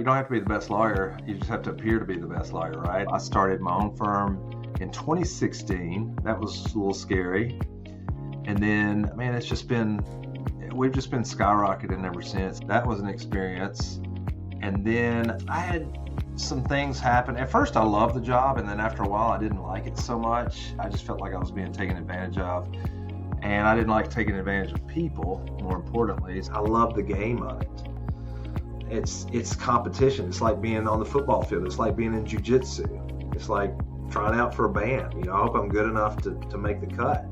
You don't have to be the best lawyer. You just have to appear to be the best lawyer, right? I started my own firm in 2016. That was a little scary. And then, man, we've just been skyrocketing ever since. That was an experience. And then I had some things happen. At first, I loved the job. And then after a while, I didn't like it so much. I just felt like I was being taken advantage of. And I didn't like taking advantage of people, more importantly. I love the game of it. It's competition. It's like being on the football field. It's like being in Jujitsu. It's like trying out for a band. I hope I'm good enough to make the cut.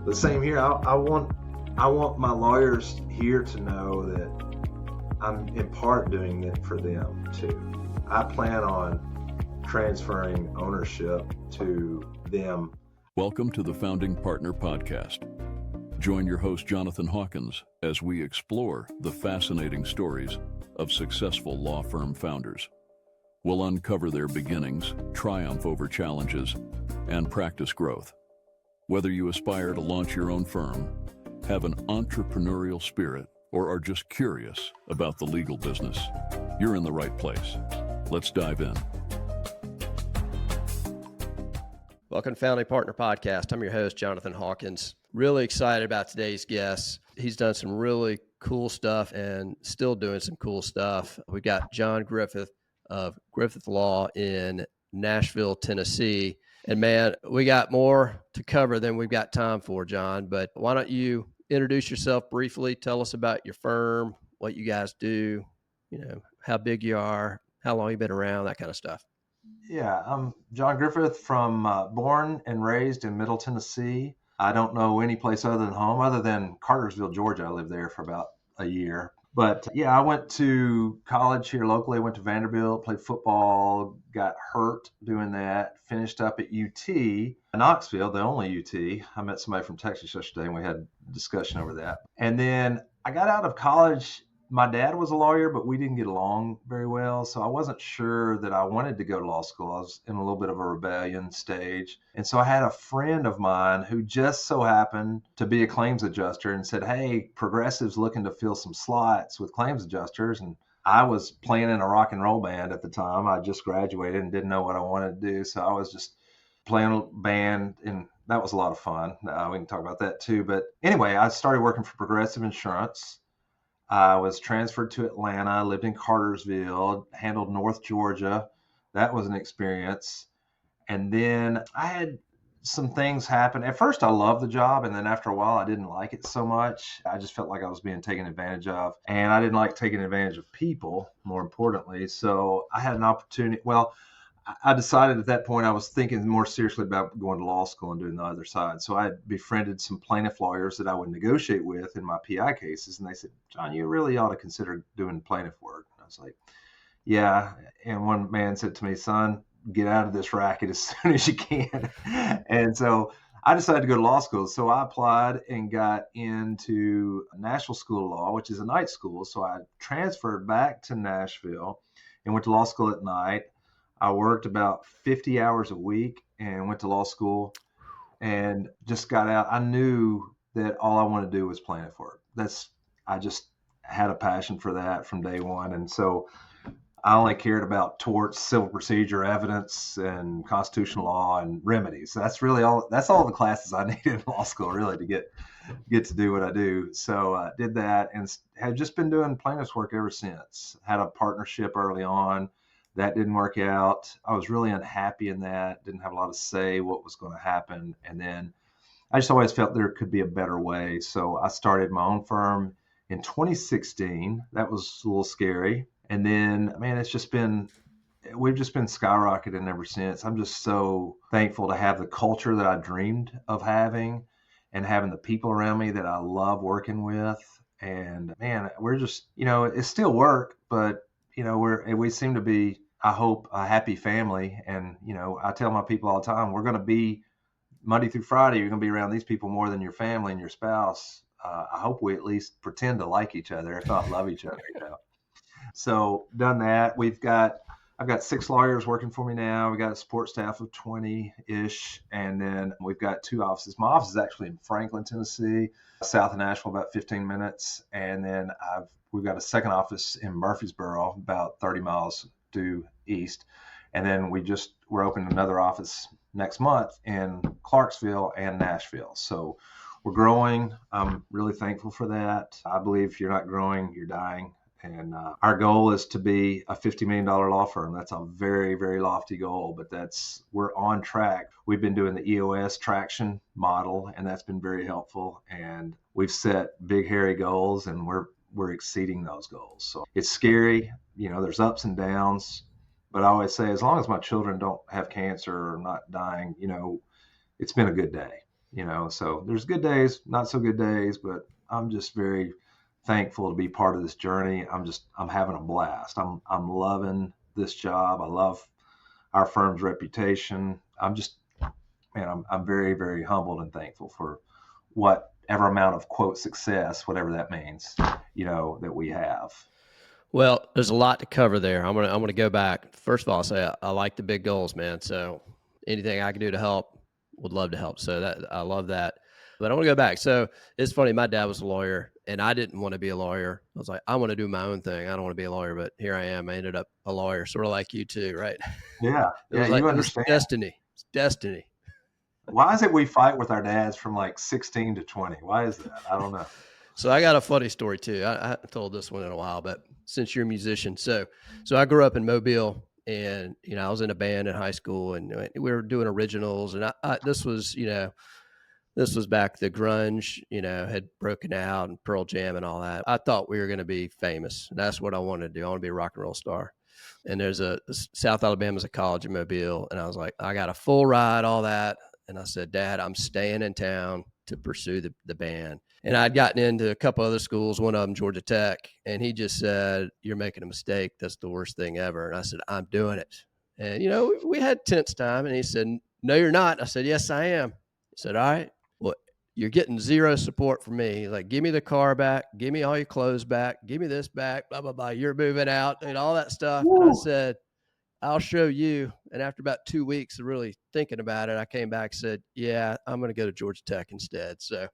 The same here. I want my lawyers here to know that I'm in part doing it for them too. I plan on transferring ownership to them. Welcome to the Founding Partner Podcast. Join your host, Jonathan Hawkins, as we explore the fascinating stories of successful law firm founders. We'll uncover their beginnings, triumph over challenges, and practice growth. Whether you aspire to launch your own firm, have an entrepreneurial spirit, or are just curious about the legal business, you're in the right place. Let's dive in. Welcome to Founding Partner Podcast. I'm your host, Jonathan Hawkins. Really excited about today's guest. He's done some really cool stuff and still doing some cool stuff. We got John Griffith of Griffith Law in Nashville, Tennessee. And man, we got more to cover than we've got time for, John. But why don't you introduce yourself briefly? Tell us about your firm, what you guys do, how big you are, how long you've been around, that kind of stuff. Yeah, I'm John Griffith from born and raised in Middle Tennessee. I don't know any place other than home, other than Cartersville, Georgia. I lived there for about a year. But yeah, I went to college here locally. I went to Vanderbilt, played football, got hurt doing that, finished up at UT, Knoxville, the only UT. I met somebody from Texas yesterday and we had a discussion over that. And then I got out of college. My dad was a lawyer, but we didn't get along very well. So I wasn't sure that I wanted to go to law school. I was in a little bit of a rebellion stage. And so I had a friend of mine who just so happened to be a claims adjuster and said, hey, Progressive's looking to fill some slots with claims adjusters. And I was playing in a rock and roll band at the time. I just graduated and didn't know what I wanted to do. So I was just playing a band, and that was a lot of fun. We can talk about that too. But anyway, I started working for Progressive Insurance. I was transferred to Atlanta, lived in Cartersville, handled North Georgia. That was an experience. And then I had some things happen. At first, I loved the job. And then after a while, I didn't like it so much. I just felt like I was being taken advantage of. And I didn't like taking advantage of people, more importantly. So I had an opportunity. Well, I decided at that point I was thinking more seriously about going to law school and doing the other side. So I had befriended some plaintiff lawyers that I would negotiate with in my PI cases. And they said, John, you really ought to consider doing plaintiff work. And I was like, yeah. And one man said to me, son, get out of this racket as soon as you can. And so I decided to go to law school. So I applied and got into Nashville School of Law, which is a night school. So I transferred back to Nashville and went to law school at night. I worked about 50 hours a week and went to law school and just got out. I knew that all I wanted to do was plaintiff work. I just had a passion for that from day one. And so I only cared about torts, civil procedure, evidence, and constitutional law and remedies. That's all the classes I needed in law school, really, to get to do what I do. So I did that and have just been doing plaintiff's work ever since. Had a partnership early on. That didn't work out. I was really unhappy in that, didn't have a lot of say what was going to happen. And then I just always felt there could be a better way. So I started my own firm in 2016. That was a little scary. And then, man, we've just been skyrocketing ever since. I'm just so thankful to have the culture that I dreamed of having and having the people around me that I love working with. And man, we're just, it's still work, but we seem to be, I hope, a happy family. And, I tell my people all the time, we're going to be Monday through Friday, you're going to be around these people more than your family and your spouse. I hope we at least pretend to like each other, if not love each other. So done that. We've got I've got 6 lawyers working for me now. We got a support staff of 20-ish, and then we've got 2 offices. My office is actually in Franklin, Tennessee, south of Nashville, about 15 minutes. And then we've got a second office in Murfreesboro, about 30 miles due east. And then we're opening another office next month in Clarksville and Nashville. So we're growing. I'm really thankful for that. I believe if you're not growing, you're dying. And our goal is to be a $50 million law firm. That's a very, very lofty goal, but we're on track. We've been doing the EOS traction model, and that's been very helpful. And we've set big, hairy goals, and we're exceeding those goals. So it's scary. There's ups and downs, but I always say, as long as my children don't have cancer or not dying, it's been a good day. So there's good days, not so good days, but I'm just very thankful to be part of this journey. I'm having a blast. I'm loving this job. I love our firm's reputation. I'm very, very humbled and thankful for whatever amount of quote success, whatever that means, that we have. Well, there's a lot to cover there. I'm gonna go back. First of all, I'll say I like the big goals, man. So anything I can do to help, would love to help. So I love that. But I want to go back. So it's funny. My dad was a lawyer, and I didn't want to be a lawyer. I was like, I want to do my own thing. I don't want to be a lawyer, but here I am. I ended up a lawyer, sort of like you too, right? Yeah. Yeah. You understand. Destiny. It's destiny. Why is it we fight with our dads from like 16 to 20? Why is that? I don't know. So I got a funny story too. I haven't told this one in a while, but since you're a musician, so I grew up in Mobile, and I was in a band in high school, and we were doing originals, and this was back the grunge, had broken out, and Pearl Jam and all that. I thought we were going to be famous. And that's what I wanted to do. I want to be a rock and roll star. And there's South Alabama's a college in Mobile. And I was like, I got a full ride, all that. And I said, Dad, I'm staying in town to pursue the band. And I'd gotten into a couple other schools, one of them Georgia Tech. And he just said, you're making a mistake. That's the worst thing ever. And I said, I'm doing it. And, we had tense time. And he said, no, you're not. I said, yes, I am. He said, all right. Well, you're getting zero support from me. Like, give me the car back. Give me all your clothes back. Give me this back. Blah, blah, blah. You're moving out and all that stuff. Woo. And I said, I'll show you. And after about 2 weeks of really thinking about it, I came back and said, yeah, I'm going to go to Georgia Tech instead. So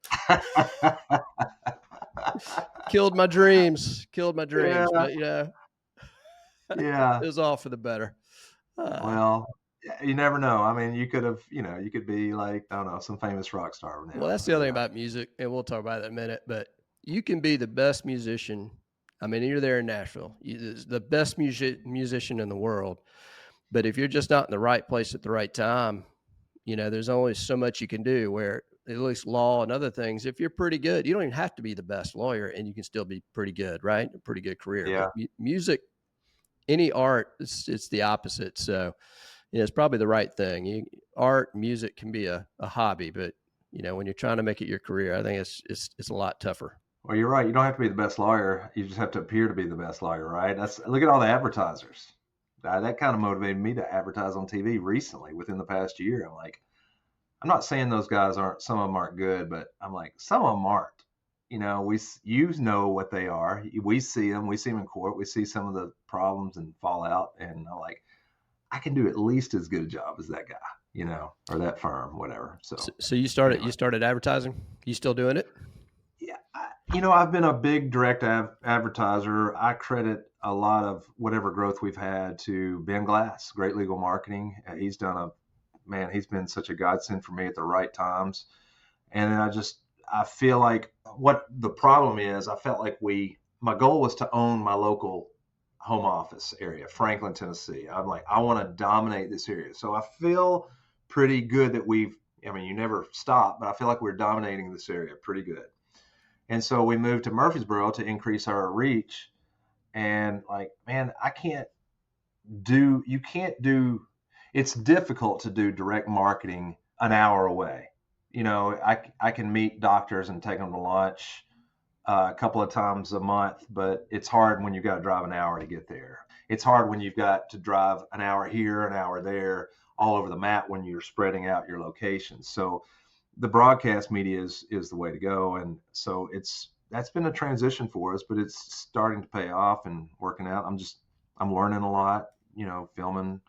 killed my dreams. Yeah. But, yeah, it was all for the better. Well, you never know. I mean, you could be like, I don't know, some famous rock star now. Well, that's the other thing about music, and we'll talk about that in a minute, but you can be the best musician. I mean, you're there in Nashville. You're the best musician in the world. But if you're just not in the right place at the right time, there's only so much you can do, where at least law and other things, if you're pretty good, you don't even have to be the best lawyer, and you can still be pretty good, right? A pretty good career. Yeah. But music, any art, it's the opposite. So, it's probably the right thing. Art, music can be a hobby, but when you're trying to make it your career, I think it's a lot tougher. Well, you're right. You don't have to be the best lawyer. You just have to appear to be the best lawyer, right? Look at all the advertisers. That kind of motivated me to advertise on TV recently within the past year. I'm like, I'm not saying those guys some of them aren't good, but I'm like, some of them aren't. You know what they are. We see them in court. We see some of the problems and fallout, and I'm like, I can do at least as good a job as that guy, or that firm, whatever. So you started advertising. You still doing it? Yeah. I've been a big direct advertiser. I credit a lot of whatever growth we've had to Ben Glass, Great Legal Marketing. He's been such a godsend for me at the right times. And I feel like what the problem is, I felt like my goal was to own my local home office area, Franklin, Tennessee. I'm like, I want to dominate this area. So I feel pretty good that you never stop, but I feel like we're dominating this area pretty good. And so we moved to Murfreesboro to increase our reach. And like, man, it's difficult to do direct marketing an hour away. I can meet doctors and take them to lunch a couple of times a month, but it's hard when you've got to drive an hour to get there. It's hard when you've got to drive an hour here, an hour there, all over the map when you're spreading out your locations. So the broadcast media is the way to go. And so that's been a transition for us, but it's starting to pay off and working out. I'm learning a lot, filming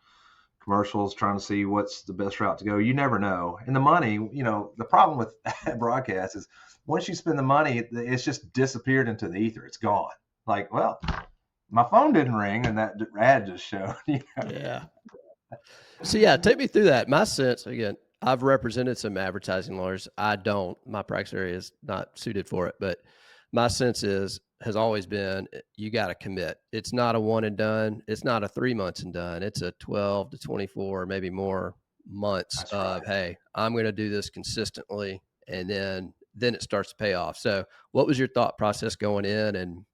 commercials, trying to see what's the best route to go. You never know. And the money, the problem with broadcast is once you spend the money, it's just disappeared into the ether. It's gone. Like, well, my phone didn't ring and that ad just showed. Yeah. So yeah, take me through that. My sense, again, I've represented some advertising lawyers. I don't. My practice area is not suited for it, but my sense has always been you got to commit. It's not a one and done. It's not a 3 months and done. It's a 12 to 24, maybe more months That's of, right. hey, I'm going to do this consistently, and then it starts to pay off. So what was your thought process going in? And,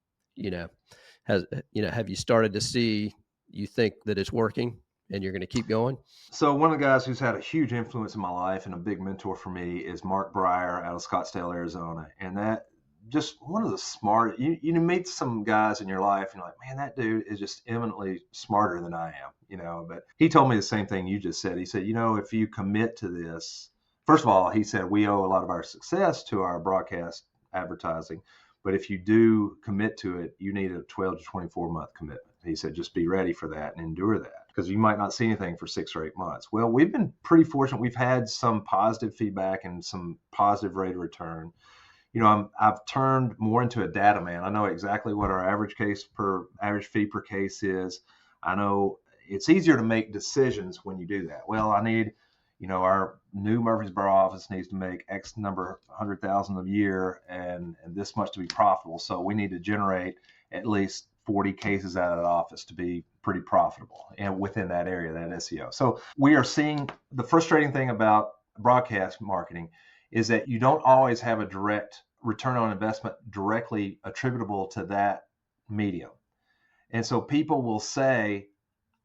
have you started to see, you think that it's working and you're going to keep going? So one of the guys who's had a huge influence in my life and a big mentor for me is Mark Breyer out of Scottsdale, Arizona. And that just one of the smart, you meet some guys in your life and you're like, man, that dude is just eminently smarter than I am, but he told me the same thing you just said. He said, if you commit to this, first of all, he said, we owe a lot of our success to our broadcast advertising, but if you do commit to it, you need a 12 to 24 month commitment. He said, just be ready for that and endure that because you might not see anything for 6 or 8 months. Well, we've been pretty fortunate. We've had some positive feedback and some positive rate of return. I've turned more into a data man. I know exactly what our average fee per case is. I know it's easier to make decisions when you do that. Well, I need, our new Murfreesboro office needs to make X number 100,000 a year and this much to be profitable. So we need to generate at least 40 cases out of that office to be pretty profitable and within that area, that SEO. So we are seeing the frustrating thing about broadcast marketing is that you don't always have a direct return on investment directly attributable to that medium. And so people will say,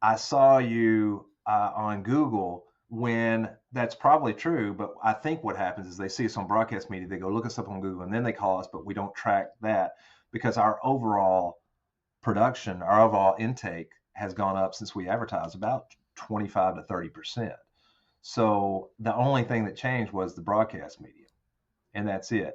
I saw you on Google, when that's probably true. But I think what happens is they see us on broadcast media, they go look us up on Google, and then they call us, but we don't track that because our overall production, our overall intake has gone up since we advertised about 25 to 30%. So the only thing that changed was the broadcast medium, and that's it.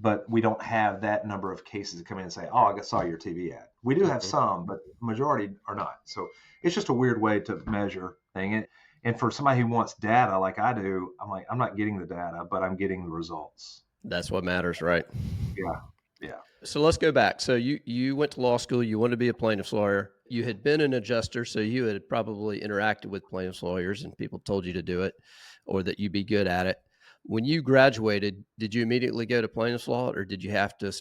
But we don't have that number of cases that come in and say, oh, I saw your TV ad. We do have some, but majority are not. So it's just a weird way to measure thing. And for somebody who wants data like I do, I'm like, I'm not getting the data, but I'm getting the results. That's what matters, right? Yeah. So let's go back. So you went to law school. You wanted to be a plaintiff's lawyer. You had been an adjuster, so you had probably interacted with plaintiff's lawyers and people told you to do it or that you'd be good at it. When you graduated, did you immediately go to plaintiff's law or did you have to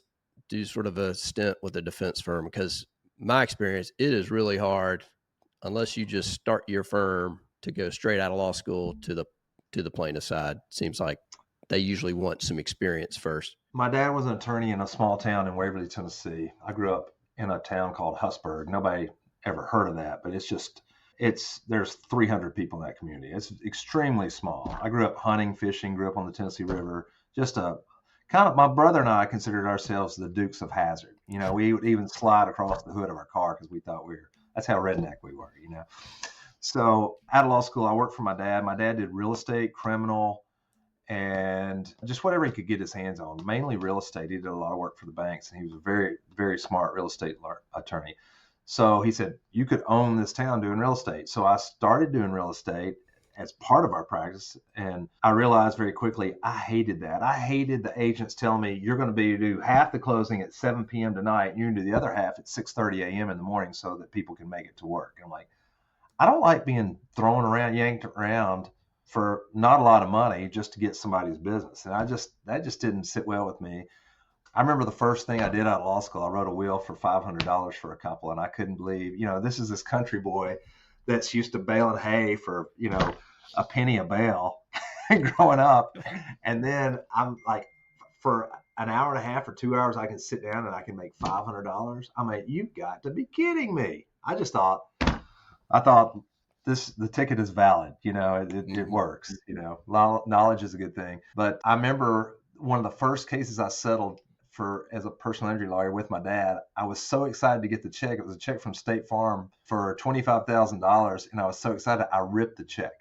do sort of a stint with a defense firm? Because my experience, it is really hard unless you just start your firm to go straight out of law school to the plaintiff side. Seems like they usually want some experience first. My dad was an attorney in a small town in Waverly, Tennessee. I grew up in a town called Husburg. Nobody ever heard of that, but there's 300 people in that community. It's extremely small. I grew up hunting, fishing, grew up on the Tennessee River. My brother and I considered ourselves the Dukes of Hazzard. We would even slide across the hood of our car because we thought that's how redneck we were, So out of law school, I worked for my dad. My dad did real estate, criminal, and just whatever he could get his hands on, mainly real estate. He did a lot of work for the banks, and he was a very, very smart real estate attorney. So he said, you could own this town doing real estate. So I started doing real estate as part of our practice, and I realized very quickly I hated that. I hated the agents telling me, you're going to do half the closing at 7 p.m. tonight, and you're going to do the other half at 6:30 a.m. in the morning so that people can make it to work. And I'm like, I don't like being thrown around, yanked around for not a lot of money just to get somebody's business. And that just didn't sit well with me. I remember the first thing I did out of law school, I wrote a will for $500 for a couple. And I couldn't believe, this is this country boy that's used to baling hay for, a penny a bale growing up. And then I'm like, for an hour and a half or 2 hours, I can sit down and I can make $500. I'm like, you've got to be kidding me. I thought the ticket is valid. It works. Knowledge is a good thing. But I remember one of the first cases I settled as a personal injury lawyer with my dad. I was so excited to get the check. It was a check from State Farm for $25,000. And I was so excited, I ripped the check.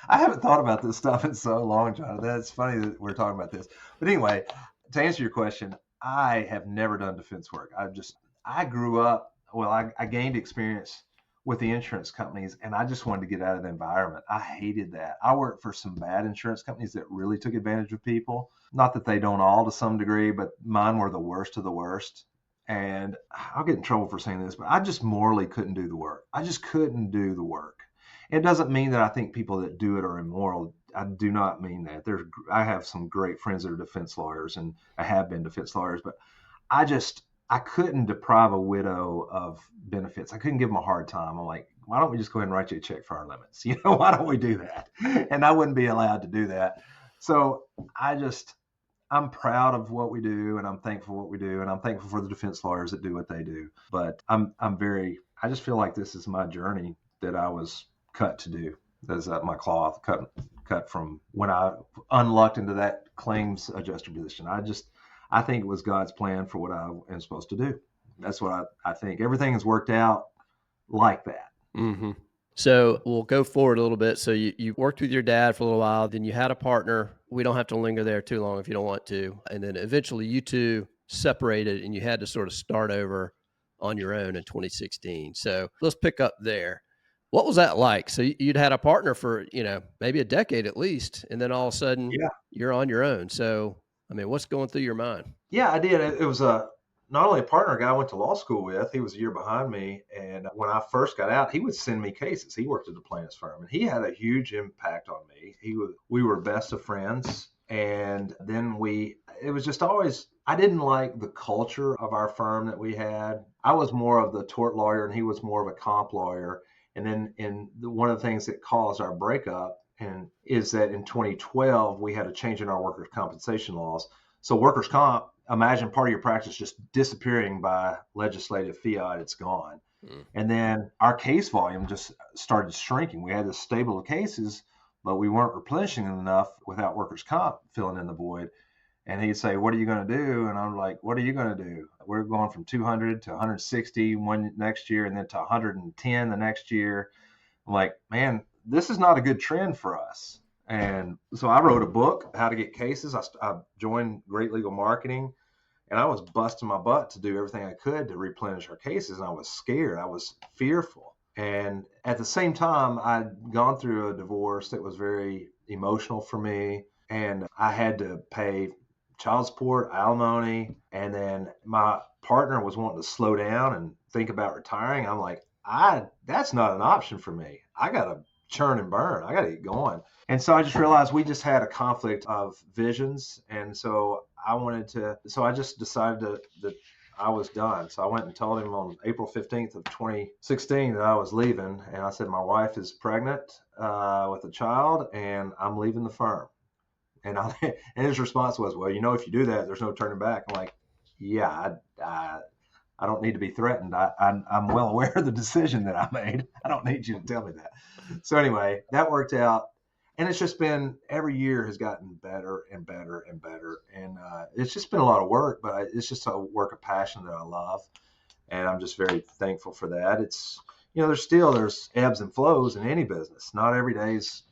I haven't thought about this stuff in so long, Jonathan. It's funny that we're talking about this. But anyway, to answer your question, I have never done defense work. I grew up well, I gained experience with the insurance companies, and I just wanted to get out of the environment. I hated that. I worked for some bad insurance companies that really took advantage of people. Not that they don't all to some degree, but mine were the worst of the worst. And I'll get in trouble for saying this, but I just morally couldn't do the work. I just couldn't do the work. It doesn't mean that I think people that do it are immoral. I do not mean that. I have some great friends that are defense lawyers, and I have been defense lawyers, but I couldn't deprive a widow of benefits. I couldn't give them a hard time. I'm like, why don't we just go ahead and write you a check for our limits? Why don't we do that? And I wouldn't be allowed to do that. So I'm proud of what we do, and I'm thankful for what we do, and I'm thankful for the defense lawyers that do what they do. But I just feel like this is my journey that I was cut to do. That's my cloth cut from when I unlucked into that claims adjuster position. I think it was God's plan for what I am supposed to do. That's what I think. Everything has worked out like that. Mm-hmm. So we'll go forward a little bit. So you worked with your dad for a little while, then you had a partner. We don't have to linger there too long if you don't want to. And then eventually you two separated and you had to sort of start over on your own in 2016. So let's pick up there. What was that like? So you'd had a partner for, maybe a decade at least, and then all of a sudden you're on your own. So, I mean, what's going through your mind? Yeah, I did. It was not only a partner, a guy I went to law school with. He was a year behind me. And when I first got out, he would send me cases. He worked at the plaintiff's firm, and he had a huge impact on me. We were best of friends. And then it was just always, I didn't like the culture of our firm that we had. I was more of the tort lawyer, and he was more of a comp lawyer. And then one of the things that caused our breakup is that in 2012, we had a change in our workers' compensation laws. So workers' comp, imagine part of your practice just disappearing by legislative fiat, it's gone. And then our case volume just started shrinking. We had this stable of cases, but we weren't replenishing them enough without workers' comp filling in the void. And he'd say, what are you going to do? And I'm like, what are you going to do? We're going from 200 to 160 one next year, and then to 110 the next year. I'm like, man, this is not a good trend for us. And so I wrote a book, How to Get Cases. I joined Great Legal Marketing, and I was busting my butt to do everything I could to replenish our cases. And I was scared. I was fearful. And at the same time, I'd gone through a divorce that was very emotional for me. And I had to pay child support, alimony, and then my partner was wanting to slow down and think about retiring. I'm like, that's not an option for me. I got to churn and burn. I got to get going. And so I just realized we just had a conflict of visions. And so I just decided that I was done. So I went and told him on April 15th of 2016 that I was leaving. And I said, my wife is pregnant with a child, and I'm leaving the firm. And his response was, well, if you do that, there's no turning back. I'm like, yeah, I don't need to be threatened. I'm well aware of the decision that I made. I don't need you to tell me that. So anyway, that worked out. And it's just been, every year has gotten better and better and better. And it's just been a lot of work, but it's just a work of passion that I love. And I'm just very thankful for that. It's, there's ebbs and flows in any business. Not every day's.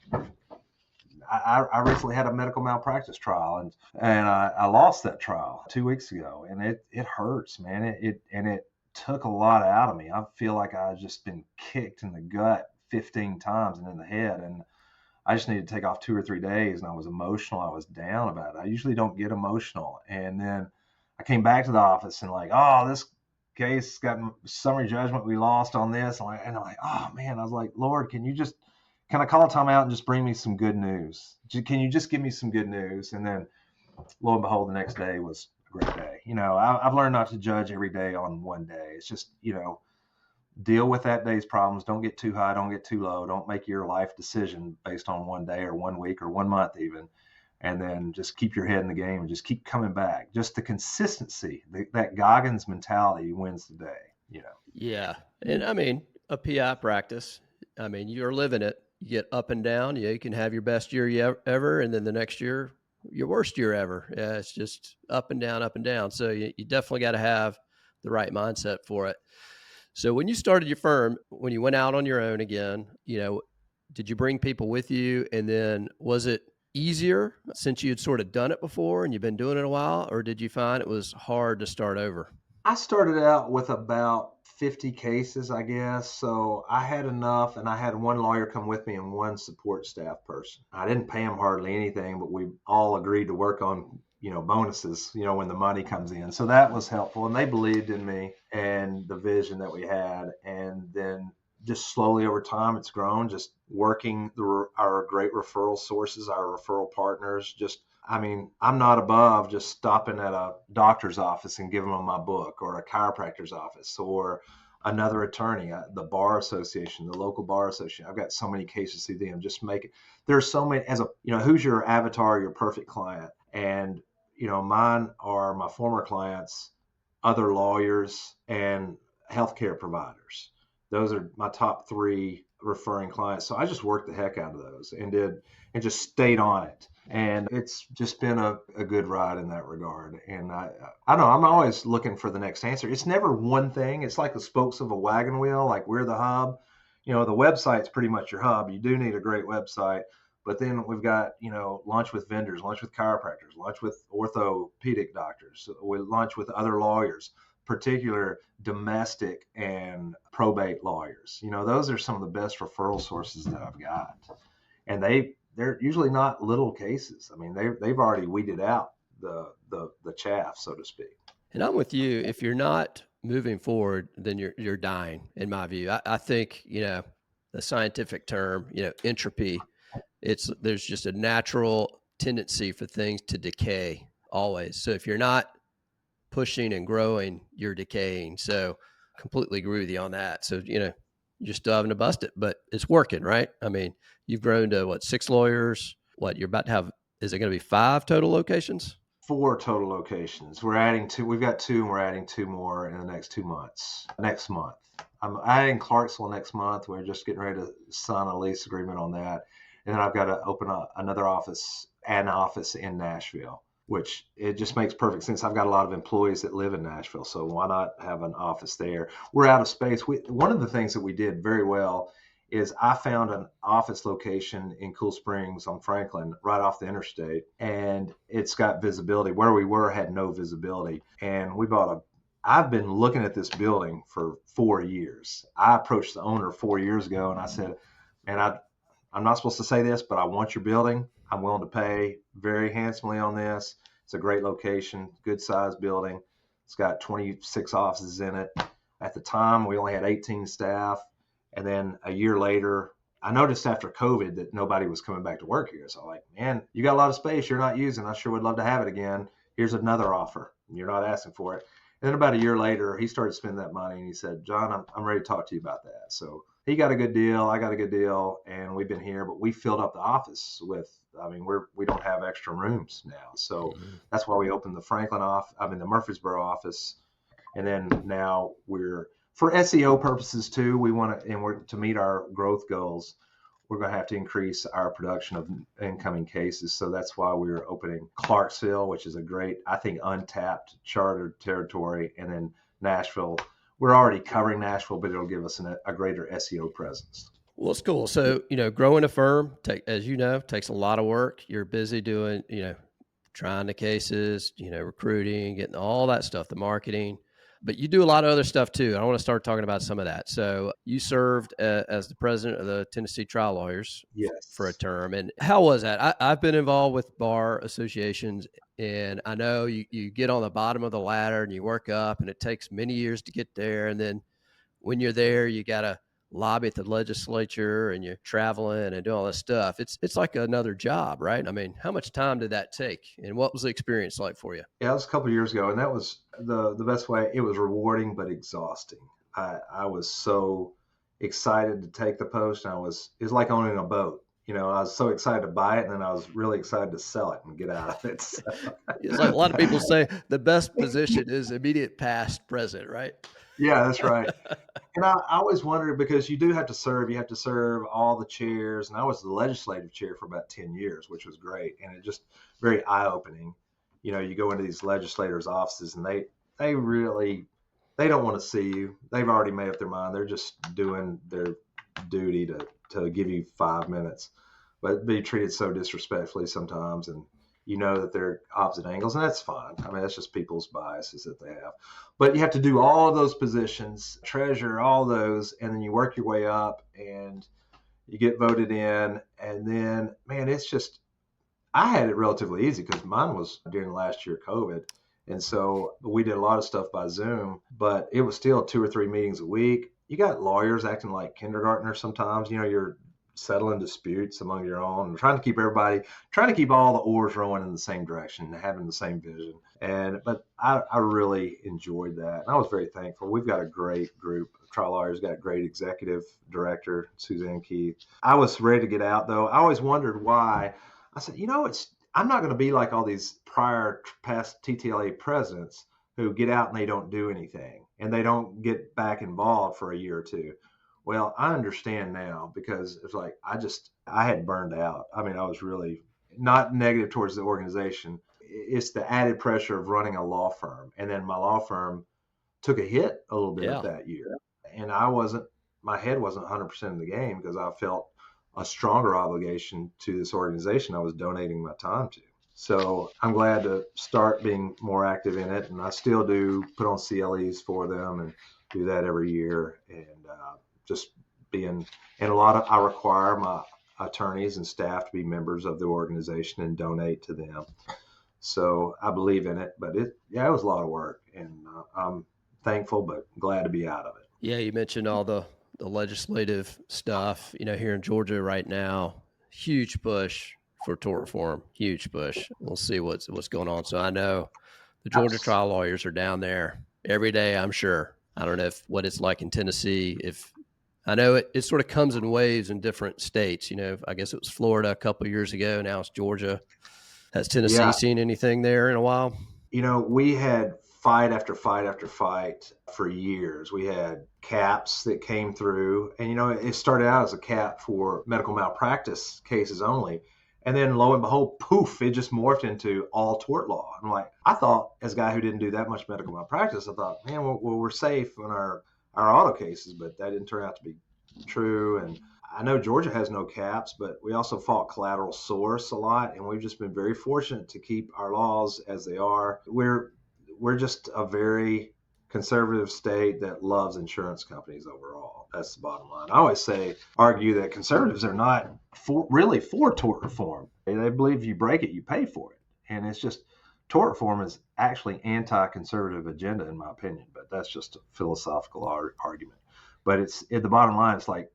I recently had a medical malpractice trial, and I lost that trial 2 weeks ago, and it hurts, man. It took a lot out of me. I feel like I've just been kicked in the gut 15 times and in the head, and I just needed to take off 2 or 3 days, and I was emotional. I was down about it. I usually don't get emotional. And then I came back to the office and like, oh, this case got summary judgment. We lost on this. And I'm like, oh man, I was like, Lord, can I call a timeout and just bring me some good news? Can you just give me some good news? And then lo and behold, the next day was a great day. I've learned not to judge every day on one day. It's just, deal with that day's problems. Don't get too high. Don't get too low. Don't make your life decision based on one day or 1 week or 1 month even. And then just keep your head in the game and just keep coming back. Just the consistency, that Goggins mentality wins the day, Yeah. And I mean, a PI practice, you're living it. You get up and down. Yeah, you can have your best year ever, and then the next year, your worst year ever. Yeah, it's just up and down, up and down. So you definitely got to have the right mindset for it. So when you started your firm, when you went out on your own again, did you bring people with you? And then was it easier since you had sort of done it before and you've been doing it a while, or did you find it was hard to start over? I started out with about 50 cases, I guess. So I had enough, and I had one lawyer come with me and one support staff person. I didn't pay them hardly anything, but we all agreed to work on, bonuses, when the money comes in. So that was helpful. And they believed in me and the vision that we had. And then just slowly over time, it's grown, just working our great referral sources, our referral partners, I'm not above just stopping at a doctor's office and giving them my book, or a chiropractor's office, or another attorney, the bar association, the local bar association. I've got so many cases through them. There's so many who's your avatar, your perfect client? And, mine are my former clients, other lawyers, and healthcare providers. Those are my top three referring clients. So I just worked the heck out of those and just stayed on it. And it's just been a good ride in that regard. And I don't know, I'm always looking for the next answer. It's never one thing. It's like the spokes of a wagon wheel, like we're the hub. The website's pretty much your hub. You do need a great website. But then we've got, lunch with vendors, lunch with chiropractors, lunch with orthopedic doctors. We lunch with other lawyers, particular domestic and probate lawyers. Those are some of the best referral sources that I've got. And they're usually not little cases. I mean, they've already weeded out the chaff, so to speak. And I'm with you. If you're not moving forward, then you're dying, in my view. I think, the scientific term, entropy, there's just a natural tendency for things to decay always. So if you're not pushing and growing, you're decaying. So completely agree with you on that. So, you're still having to bust it, but it's working, right? I mean, you've grown to 6 lawyers. You're about to have, is it going to be 5 total locations? 4 total locations. We're adding 2. We've got 2, and we're adding 2 more in the next 2 months. Next month. I'm adding Clarksville next month. We're just getting ready to sign a lease agreement on that. And then I've got to open up an office in Nashville, which it just makes perfect sense. I've got a lot of employees that live in Nashville, so why not have an office there? We're out of space. One of the things that we did very well is I found an office location in Cool Springs on Franklin, right off the interstate, and it's got visibility. Where we were had no visibility, and I've been looking at this building for 4 years. I approached the owner 4 years ago, and I said, man, I'm not supposed to say this, but I want your building. I'm willing to pay very handsomely on this. It's a great location, good sized building. It's got 26 offices in it. At the time, we only had 18 staff. And then a year later, I noticed after COVID that nobody was coming back to work here. So I'm like, man, you got a lot of space you're not using. I sure would love to have it again. Here's another offer. You're not asking for it. And then about a year later, he started spending that money, and he said, John, I'm ready to talk to you about that. So he got a good deal. I got a good deal, and we've been here, but we filled up the office we don't have extra rooms now. So that's why we opened the Murfreesboro office. And then now for SEO purposes too, to meet our growth goals, we're going to have to increase our production of incoming cases. So that's why we're opening Clarksville, which is a great, I think, untapped chartered territory. And then Nashville. We're already covering Nashville, but it'll give us a greater SEO presence. Well, it's cool. So, growing a firm, as you know, takes a lot of work. You're busy doing, trying the cases, recruiting, getting all that stuff, the marketing. But you do a lot of other stuff too. I want to start talking about some of that. So you served as the president of the Tennessee Trial Lawyers for a term. And how was that? I've been involved with bar associations, and I know you get on the bottom of the ladder and you work up, and it takes many years to get there. And then when you're there, you got to lobby at the legislature, and you're traveling and doing all this stuff. It's like another job, right? I mean, how much time did that take, and what was the experience like for you? Yeah, it was a couple of years ago, and that was the best way. It was rewarding but exhausting. I was so excited to take the post. It was like owning a boat. I was so excited to buy it, and then I was really excited to sell it and get out of it. So. It's like a lot of people say the best position is immediate past present, right? Yeah, that's right. And I always wondered, because you do have to serve. You have to serve all the chairs. And I was the legislative chair for about 10 years, which was great. And it just very eye-opening. You go into these legislators' offices, and they don't want to see you. They've already made up their mind. They're just doing their duty to give you 5 minutes. But be treated so disrespectfully sometimes. And you know that they're opposite angles, and that's fine. I mean, that's just people's biases that they have. But you have to do all of those positions, treasure all those, and then you work your way up and you get voted in. And then, man, it's just, I had it relatively easy because mine was during the last year of COVID. And so we did a lot of stuff by Zoom, but it was still 2 or 3 meetings a week. You got lawyers acting like kindergartners sometimes. You're settling disputes among your own and trying to keep all the oars rowing in the same direction and having the same vision. But I really enjoyed that. And I was very thankful. We've got a great group of trial lawyers, got a great executive director, Suzanne Keith. I was ready to get out though. I always wondered why. I said, I'm not going to be like all these past TTLA presidents who get out and they don't do anything and they don't get back involved for a year or two. Well, I understand now because it's like I had burned out. I mean, I was really not negative towards the organization. It's the added pressure of running a law firm. And then my law firm took a hit a little bit that year. And my head wasn't 100% in the game because I felt a stronger obligation to this organization I was donating my time to. So I'm glad to start being more active in it. And I still do put on CLEs for them and do that every year. And just being, and I require my attorneys and staff to be members of the organization and donate to them. So I believe in it, but it was a lot of work, and I'm thankful, but glad to be out of it. Yeah. You mentioned all the legislative stuff, here in Georgia right now, huge push for tort reform, huge push. We'll see what's going on. So I know the Georgia trial lawyers are down there every day, I'm sure. I don't know what it's like in Tennessee. I know it sort of comes in waves in different states. I guess it was Florida a couple of years ago. Now it's Georgia. Has Tennessee seen anything there in a while? We had fight after fight after fight for years. We had caps that came through, and it started out as a cap for medical malpractice cases only. And then lo and behold, poof, it just morphed into all tort law. I'm like, I thought, as a guy who didn't do that much medical malpractice, I thought, man, well, we're safe in our auto cases, but that didn't turn out to be true. And I know Georgia has no caps, but we also fought collateral source a lot, and we've just been very fortunate to keep our laws as they are. We're just a very conservative state that loves insurance companies overall. That's the bottom line. I always argue that conservatives are not really for tort reform. They believe if you break it, you pay for it. And it's just, tort reform is actually anti-conservative agenda, in my opinion, but that's just a philosophical argument. But it's at the bottom line, it's like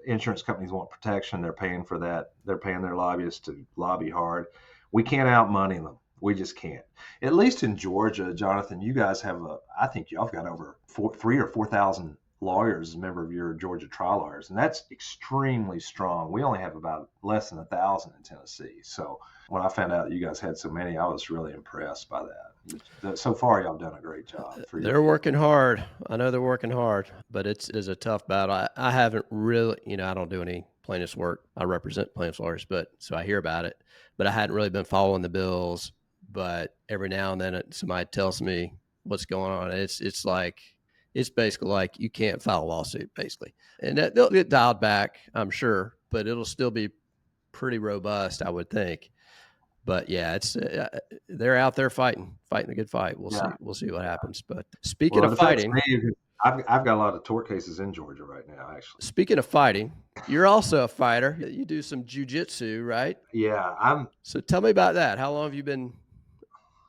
insurance companies want protection. They're paying for that. They're paying their lobbyists to lobby hard. We can't outmoney them. We just can't. At least in Georgia, Jonathan, you guys have I think y'all have got over 3,000 or 4,000 lawyers as a member of your Georgia trial lawyers, and that's extremely strong. We only have about less than 1,000 in Tennessee. So when I found out that you guys had so many, I was really impressed by that. So far, y'all have done a great job. They're working hard. I know they're working hard, but it is a tough battle. I haven't really, I don't do any plaintiffs work. I represent plaintiffs lawyers, so I hear about it, but I hadn't really been following the bills. But every now and then somebody tells me what's going on. It's basically like you can't file a lawsuit, basically. And they'll get dialed back, I'm sure, but it'll still be pretty robust, I would think. But yeah, it's they're out there fighting a good fight. We'll see what happens. But speaking of fighting, I've got a lot of tort cases in Georgia right now, actually. Speaking of fighting, you're also a fighter. You do some jujitsu, right? Yeah, So tell me about that. How long have you been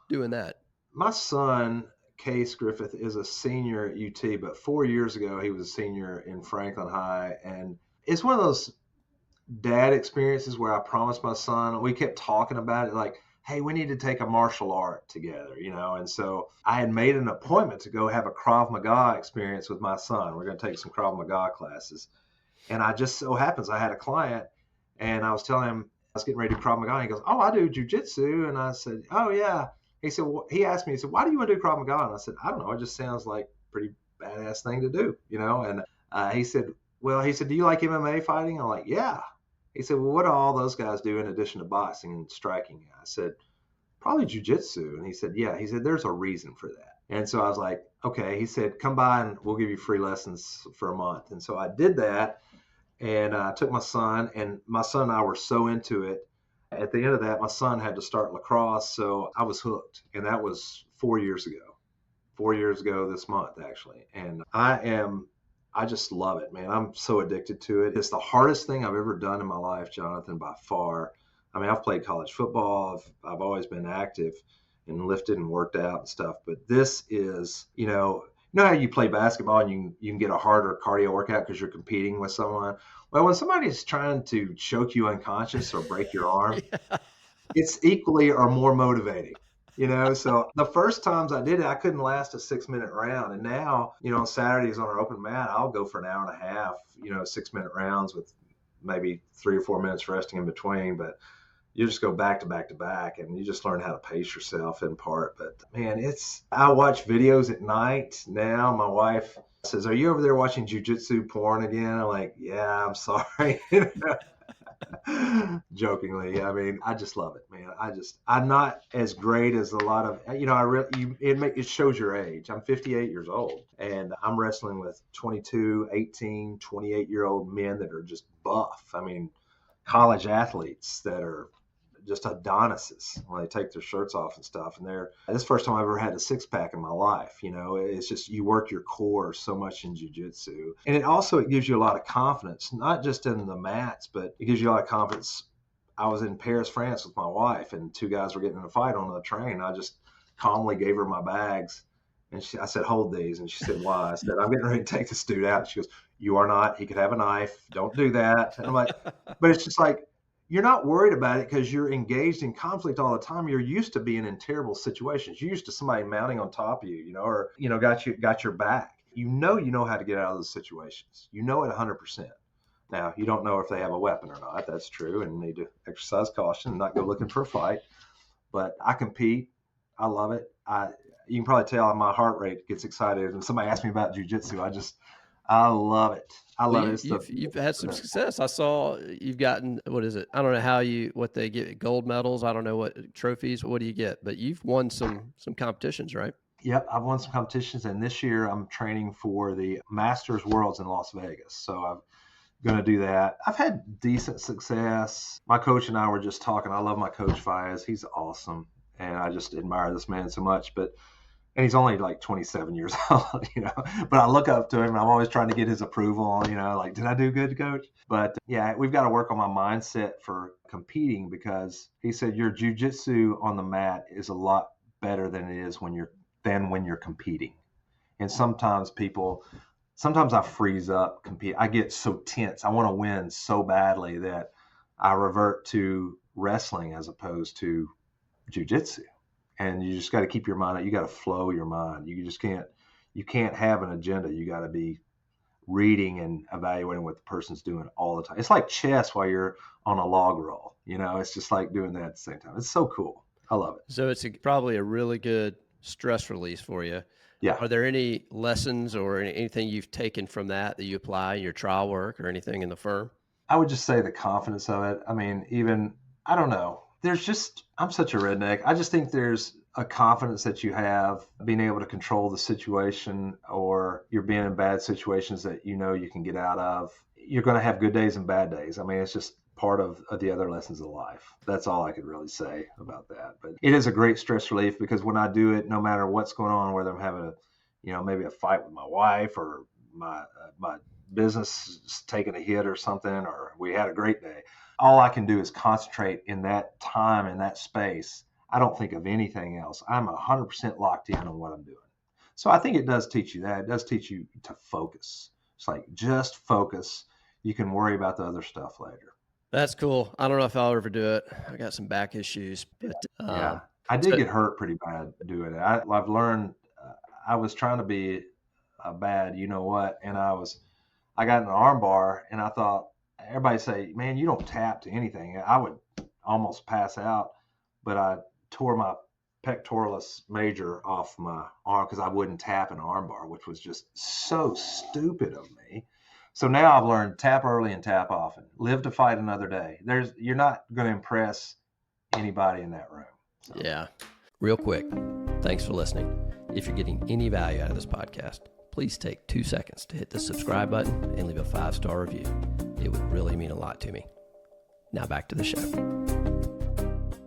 doing that? My son, Case Griffith, is a senior at UT, but 4 years ago he was a senior in Franklin High, and it's one of those dad experiences where I promised my son, we kept talking about it, like, hey, we need to take a martial art together, and so I had made an appointment to go have a Krav Maga experience with my son. We're going to take some Krav Maga classes, and I just so happens I had a client, and I was telling him I was getting ready to do Krav Maga, and he goes, oh, I do jujitsu, and I said, oh yeah. He said, he asked me, he said, why do you want to do Krav Maga? And I said, I don't know. It just sounds like a pretty badass thing to do, And he said, do you like MMA fighting? I'm like, yeah. He said, well, what do all those guys do in addition to boxing and striking? I said, probably jujitsu. And he said, yeah. He said, there's a reason for that. And so I was like, okay. He said, come by and we'll give you free lessons for a month. And so I did that. And I took my son, and my son and I were so into it. At the end of that, my son had to start lacrosse, so I was hooked. And that was 4 years ago. 4 years ago this month, actually. And I just love it, man. I'm so addicted to it. It's the hardest thing I've ever done in my life, Jonathan, by far. I mean, I've played college football. I've always been active and lifted and worked out and stuff. But this is, you know how you play basketball and you can get a harder cardio workout because you're competing with someone? Well, when somebody's trying to choke you unconscious or break your arm, Yeah. it's equally or more motivating. So the first times I did it, I couldn't last a 6-minute round. And now, on Saturdays on our open mat, I'll go for an hour and a half, 6-minute rounds with maybe 3 or 4 minutes resting in between. But you just go back to back to back and you just learn how to pace yourself in part. But man, I watch videos at night now. My wife says, "Are you over there watching jujitsu porn again?" I'm like, "Yeah, I'm sorry." Jokingly. I mean, I just love it, man. I'm not as great as a lot of, it shows your age. I'm 58 years old and I'm wrestling with 22, 18, 28-year-old men that are just buff. I mean, college athletes that are just Adonises when they take their shirts off and stuff. And this is the first time I've ever had a 6-pack in my life. It's just, you work your core so much in jiu-jitsu. And it gives you a lot of confidence, not just in the mats, but it gives you a lot of confidence. I was in Paris, France with my wife, and 2 guys were getting in a fight on the train. I just calmly gave her my bags. And I said, "Hold these." And she said, "Why?" I said, "I'm getting ready to take this dude out." She goes, "You are not. He could have a knife. Don't do that." And I'm like, but it's just like, you're not worried about it because you're engaged in conflict all the time. You're used to being in terrible situations. You're used to somebody mounting on top of you, or got your back. You know how to get out of those situations. You know it 100%. Now, you don't know if they have a weapon or not. That's true, and need to exercise caution and not go looking for a fight. But I compete. I love it. You can probably tell my heart rate gets excited when somebody asks me about jiu-jitsu. I love it. I love it. You've had some success. I saw you've gotten, what is it? I don't know what they get, gold medals. I don't know what trophies. What do you get? But you've won some competitions, right? Yep, I've won some competitions, and this year I'm training for the Masters Worlds in Las Vegas. So I'm going to do that. I've had decent success. My coach and I were just talking. I love my coach, Fayez. He's awesome, and I just admire this man so much. And he's only like 27 years old, but I look up to him and I'm always trying to get his approval, like, did I do good, coach? But yeah, we've got to work on my mindset for competing, because he said your jiu-jitsu on the mat is a lot better than it is when you're competing. And sometimes I freeze up, compete. I get so tense. I want to win so badly that I revert to wrestling as opposed to jiu-jitsu. And you just got to keep your mind out. You got to flow your mind. You can't have an agenda. You got to be reading and evaluating what the person's doing all the time. It's like chess while you're on a log roll. It's just like doing that at the same time. It's so cool. I love it. So it's probably a really good stress release for you. Yeah. Are there any lessons or anything you've taken from that you apply in your trial work or anything in the firm? I would just say the confidence of it. I mean, I don't know. I'm such a redneck. I just think there's a confidence that you have being able to control the situation, or you're being in bad situations that you can get out of. You're going to have good days and bad days. I mean, it's just part of the other lessons of life. That's all I could really say about that. But it is a great stress relief, because when I do it, no matter what's going on, whether I'm having maybe a fight with my wife, or my business is taking a hit or something, or we had a great day, all I can do is concentrate in that time, in that space. I don't think of anything else. I'm 100% locked in on what I'm doing. So I think it does teach you that. It does teach you to focus. It's like, just focus. You can worry about the other stuff later. That's cool. I don't know if I'll ever do it. I got some back issues, but yeah, I did get hurt pretty bad doing it. I've learned. I was trying to be a bad, and I got an arm bar, and I thought, everybody say, "Man, you don't tap to anything." I would almost pass out, but I tore my pectoralis major off my arm because I wouldn't tap an arm bar, which was just so stupid of me. So now I've learned, tap early and tap often. Live to fight another day. You're not going to impress anybody in that room. So. Yeah. Real quick, thanks for listening. If you're getting any value out of this podcast, please take 2 seconds to hit the subscribe button and leave a 5-star review. It would really mean a lot to me. Now back to the show.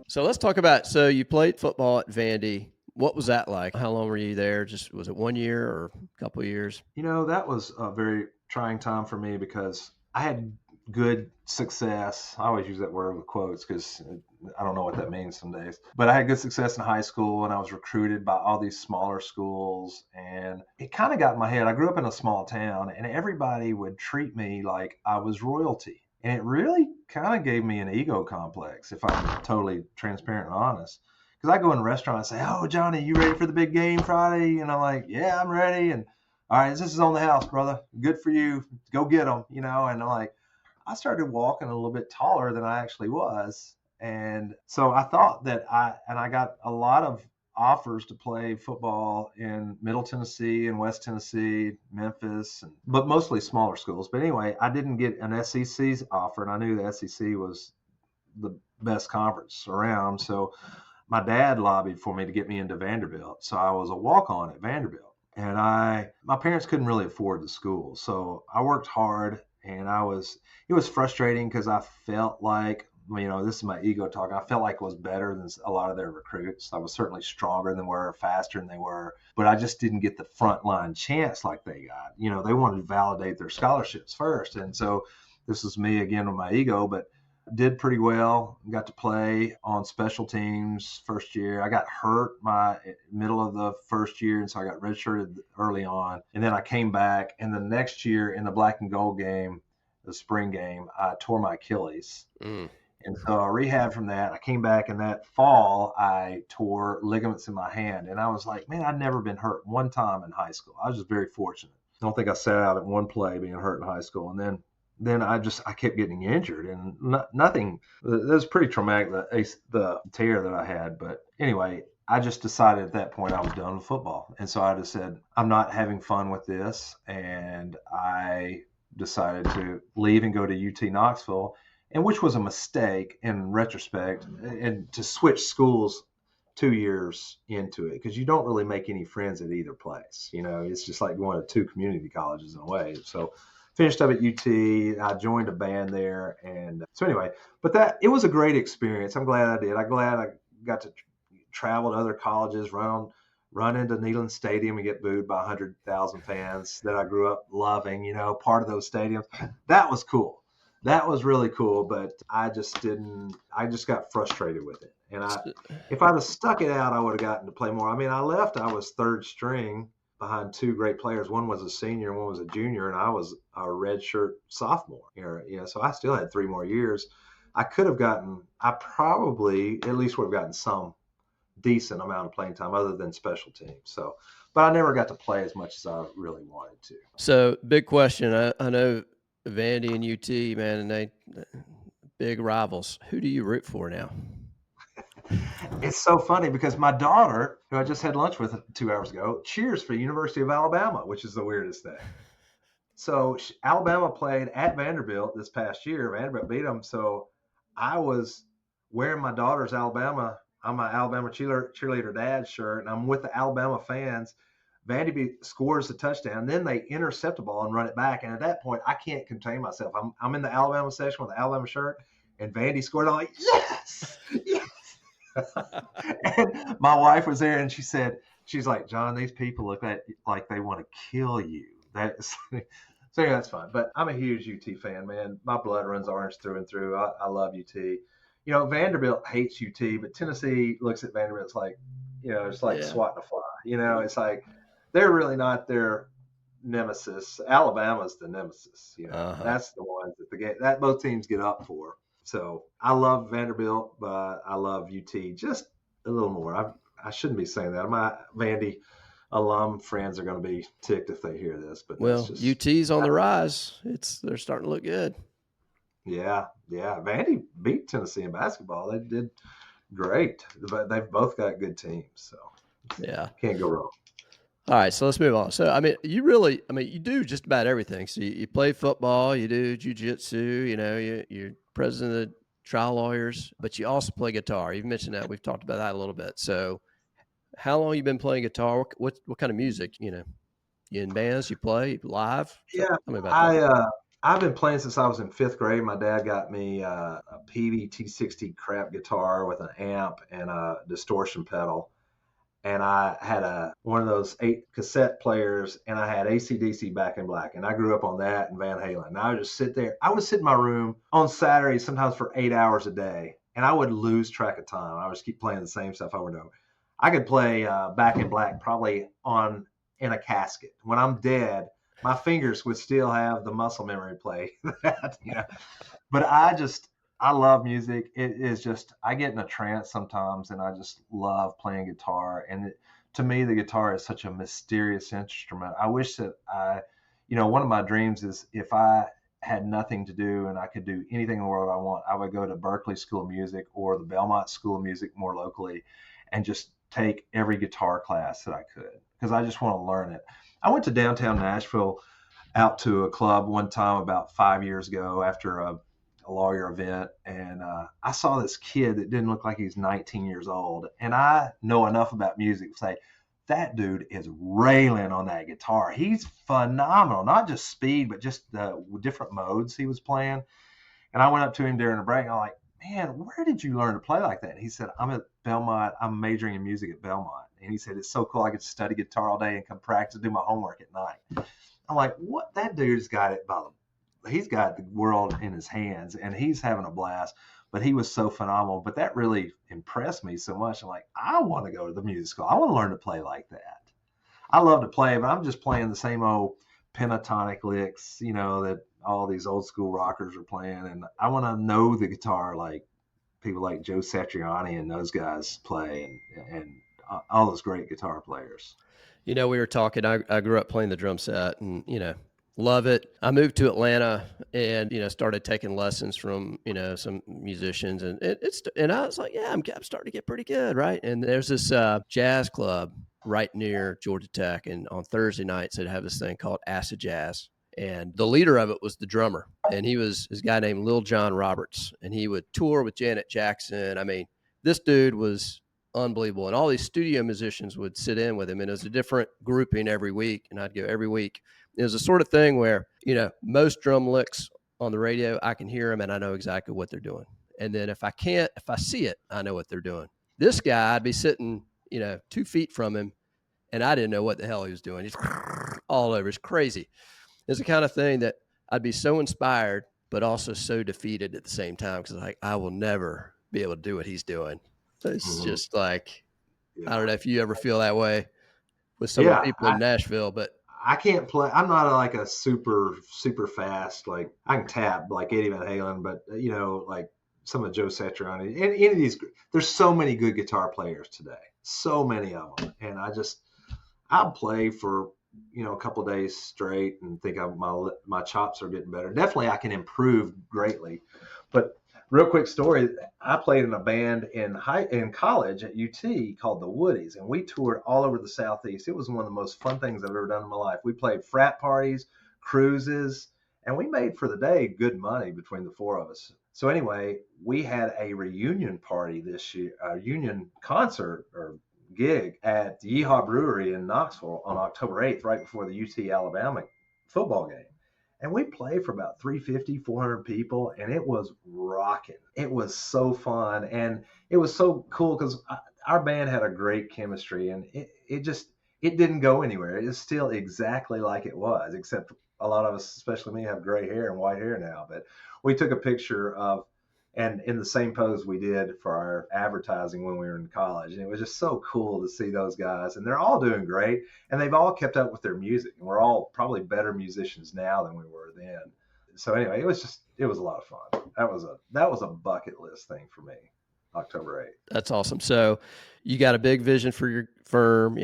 So let's talk about, so you played football at Vandy. What was that like? How long were you there? Just, was it 1 year or a couple of years? That was a very trying time for me because I had good success. I always use that word with quotes because I don't know what that means some days. But I had good success in high school, and I was recruited by all these smaller schools. And it kind of got in my head. I grew up in a small town, and everybody would treat me like I was royalty. And it really kind of gave me an ego complex, if I'm totally transparent and honest. Because I go in a restaurant and say, "Oh, Johnny, you ready for the big game Friday?" And I'm like, "Yeah, I'm ready." And all right, this is on the house, brother. Good for you. Go get them, And I'm like, I started walking a little bit taller than I actually was. And so I thought that I got a lot of offers to play football in Middle Tennessee and West Tennessee, Memphis, but mostly smaller schools. But anyway, I didn't get an SEC offer, and I knew the SEC was the best conference around. So my dad lobbied for me to get me into Vanderbilt. So I was a walk-on at Vanderbilt. And my parents couldn't really afford the school. So I worked hard, and it was frustrating because I felt like, this is my ego talking. I felt like I was better than a lot of their recruits. I was certainly stronger than they were, faster than they were, but I just didn't get the frontline chance like they got. They wanted to validate their scholarships first. And so this is me again with my ego, but did pretty well. Got to play on special teams first year. I got hurt my middle of the first year, and so I got redshirted early on. And then I came back, and the next year in the black and gold game, the spring game, I tore my Achilles. And so I rehabbed from that. I came back, and that fall, I tore ligaments in my hand. And I was like, man, I'd never been hurt one time in high school. I was just very fortunate. I don't think I sat out at one play being hurt in high school. And then I kept getting injured, and nothing. It was pretty traumatic, the tear that I had. But anyway, I just decided at that point I was done with football. And so I just said, I'm not having fun with this. And I decided to leave and go to UT Knoxville, and which was a mistake in retrospect, and to switch schools 2 years into it, because you don't really make any friends at either place. It's just like going to two community colleges in a way. So finished up at UT. I joined a band there. And so anyway, but it was a great experience. I'm glad I did. I'm glad I got to travel to other colleges, run into Neyland Stadium and get booed by 100,000 fans that I grew up loving, part of those stadiums. That was cool. That was really cool. But I just got frustrated with it. And if I'd have stuck it out, I would have gotten to play more. I left, I was third string behind two great players. One was a senior and one was a junior, and I was a redshirt sophomore. So I still had 3 more years. I probably at least would have gotten some decent amount of playing time other than special teams. So, but I never got to play as much as I really wanted to. So big question. I know Vandy and UT, man, and they big rivals. Who do you root for now? It's so funny because my daughter, who I just had lunch with 2 hours ago, cheers for University of Alabama, which is the weirdest thing. So Alabama played at Vanderbilt this past year. Vanderbilt beat them. So I was wearing my daughter's Alabama. I'm my Alabama cheerleader dad shirt, and I'm with the Alabama fans. Vanderbilt scores a touchdown. Then they intercept the ball and run it back. And at that point, I can't contain myself. I'm in the Alabama section with the Alabama shirt, and Vandy scored. I'm like, yes, yes. And my wife was there, and she's like, John, these people look like they want to kill you. So yeah, that's fine. But I'm a huge UT fan, man. My blood runs orange through and through. I love UT. Vanderbilt hates UT, but Tennessee looks at Vanderbilt. It's like, it's like swatting a fly. It's like they're really not their nemesis. Alabama's the nemesis. That's the ones that both teams get up for. So I love Vanderbilt, but I love UT just a little more. I shouldn't be saying that. My Vandy alum friends are going to be ticked if they hear this. But UT's on the rise. They're starting to look good. Yeah. Vandy beat Tennessee in basketball. They did great, but they've both got good teams. So yeah, can't go wrong. All right, so let's move on. So, you do just about everything. So you play football, you do jujitsu, you're president of the trial lawyers, but you also play guitar. You've mentioned that. We've talked about that a little bit. So how long have you been playing guitar? What kind of music, you in bands, you play live? Yeah, Tell me about that. I've been playing since I was in 5th grade. My dad got me a PVT-60 crap guitar with an amp and a distortion pedal. And I had one of those 8 cassette players, and I had AC/DC Back in Black. And I grew up on that and Van Halen. And I would just sit there. I would sit in my room on Saturdays sometimes for 8 hours a day, and I would lose track of time. I would just keep playing the same stuff over and over. I could play Back in Black probably in a casket. When I'm dead, my fingers would still have the muscle memory to play that, But I love music. It is just, I get in a trance sometimes, and I just love playing guitar. And to me, the guitar is such a mysterious instrument. I wish that one of my dreams is if I had nothing to do and I could do anything in the world I want, I would go to Berkeley School of Music or the Belmont School of Music more locally and just take every guitar class that I could, because I just want to learn it. I went to downtown Nashville out to a club one time about 5 years ago after a lawyer event, and I saw this kid that didn't look like he was 19 years old, and I know enough about music to say that dude is railing on that guitar. He's phenomenal, not just speed, but just the different modes he was playing. And I went up to him during a break, and I'm like, man, where did you learn to play like that? And he said, I'm at Belmont. I'm majoring in music at Belmont. And he said, it's so cool. I get to study guitar all day and come practice, do my homework at night. I'm like, what? That dude's got it he's got the world in his hands, and he's having a blast. But he was so phenomenal. But that really impressed me so much. I'm like, I want to go to the music school. I want to learn to play like that. I love to play, but I'm just playing the same old pentatonic licks, that all these old school rockers are playing. And I want to know the guitar like people like Joe Satriani and those guys play, and all those great guitar players. We were talking, I grew up playing the drum set, and, love it. I moved to Atlanta and, started taking lessons from, some musicians, and and I was like, yeah, I'm starting to get pretty good. Right. And there's this jazz club right near Georgia Tech. And on Thursday nights, they'd have this thing called Acid Jazz. And the leader of it was the drummer. And he was this guy named Lil John Roberts. And he would tour with Janet Jackson. I mean, this dude was unbelievable. And all these studio musicians would sit in with him. And it was a different grouping every week. And I'd go every week. It was the sort of thing where, most drum licks on the radio, I can hear them and I know exactly what they're doing. And then if I see it, I know what they're doing. This guy, I'd be sitting, 2 feet from him, and I didn't know what the hell he was doing. He's all over. It's crazy. It's the kind of thing that I'd be so inspired, but also so defeated at the same time, because I will never be able to do what he's doing. So it's just like, I don't know if you ever feel that way with some of the people in Nashville, but I can't play. I'm not like a super fast. Like I can tap like Eddie Van Halen, but like some of Joe Satriani and any of these. There's so many good guitar players today, so many of them, and I'll play for a couple of days straight and think my chops are getting better. Definitely, I can improve greatly, but. Real quick story. I played in a band in college at UT called the Woodies, and we toured all over the Southeast. It was one of the most fun things I've ever done in my life. We played frat parties, cruises, and we made for the day good money between the 4 of us. So anyway, we had a reunion party this year, a union concert or gig at the Yeehaw Brewery in Knoxville on October 8th, right before the UT Alabama football game. And we played for about 350, 400 people, and it was rocking. It was so fun, and it was so cool because our band had a great chemistry, and it didn't go anywhere. It's still exactly like it was, except a lot of us, especially me, have gray hair and white hair now. But we took a picture and in the same pose we did for our advertising when we were in college. And it was just so cool to see those guys. And they're all doing great. And they've all kept up with their music. And we're all probably better musicians now than we were then. So anyway, it was a lot of fun. That was a bucket list thing for me, October 8th. That's awesome. So you got a big vision for your firm,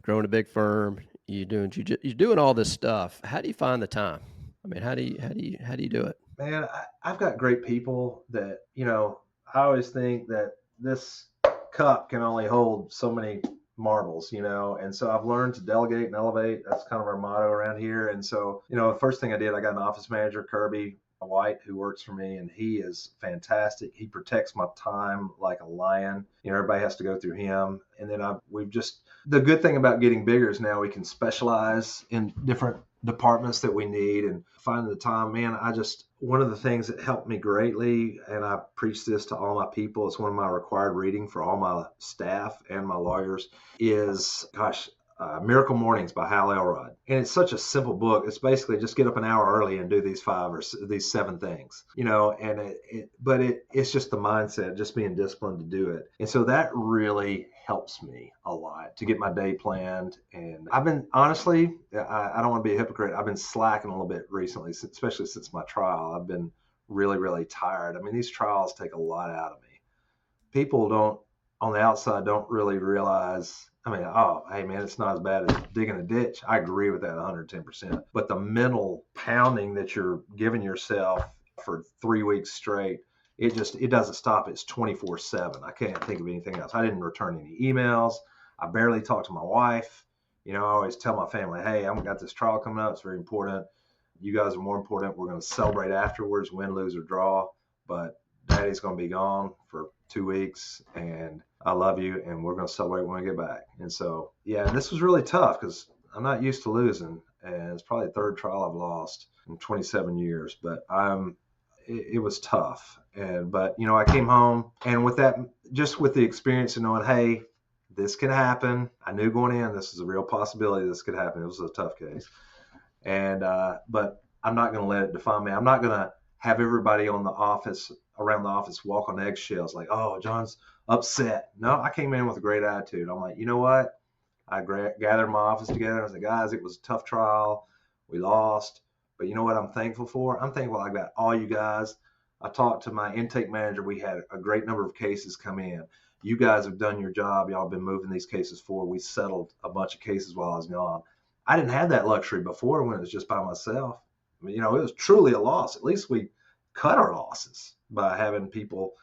growing a big firm. You're doing all this stuff. How do you find the time? I mean, how do you do it? Man, I've got great people that, I always think that this cup can only hold so many marbles, and so I've learned to delegate and elevate. That's kind of our motto around here. And so, the first thing I did, I got an office manager, Kirby White, who works for me, and he is fantastic. He protects my time like a lion. Everybody has to go through him. And then the good thing about getting bigger is now we can specialize in different departments that we need and finding the time. Man, one of the things that helped me greatly, and I preach this to all my people, it's one of my required reading for all my staff and my lawyers, is, Miracle Mornings by Hal Elrod. And it's such a simple book. It's basically just get up an hour early and do these 5 or these 7 things, and it's just the mindset, just being disciplined to do it. And so that really helps me a lot to get my day planned. And I've been, honestly, I don't want to be a hypocrite. I've been slacking a little bit recently, especially since my trial. I've been really, really tired. I mean, these trials take a lot out of me. People on the outside don't really realize, oh, hey man, it's not as bad as digging a ditch. I agree with that 110%. But the mental pounding that you're giving yourself for 3 weeks straight, it doesn't stop. It's 24/7. I can't think of anything else. I didn't return any emails. I barely talk to my wife. I always tell my family, hey, I've got this trial coming up. It's very important. You guys are more important. We're going to celebrate afterwards, win, lose, or draw. But Daddy's going to be gone for 2 weeks, and I love you, and we're going to celebrate when we get back. And so, yeah, this was really tough because I'm not used to losing, and it's probably the 3rd trial I've lost in 27 years. But it was tough. But I came home, and with that, just with the experience of knowing, hey, this could happen. I knew going in, this is a real possibility. This could happen. It was a tough case. But I'm not going to let it define me. I'm not going to have everybody around the office walk on eggshells like, oh, John's upset. No, I came in with a great attitude. I'm like, you know what? I gathered my office together. I was like, guys, it was a tough trial. We lost. But you know what I'm thankful for? I'm thankful I got all you guys. I talked to my intake manager. We had a great number of cases come in. You guys have done your job. Y'all have been moving these cases forward. We settled a bunch of cases while I was gone. I didn't have that luxury before when it was just by myself. It was truly a loss. At least we cut our losses by having people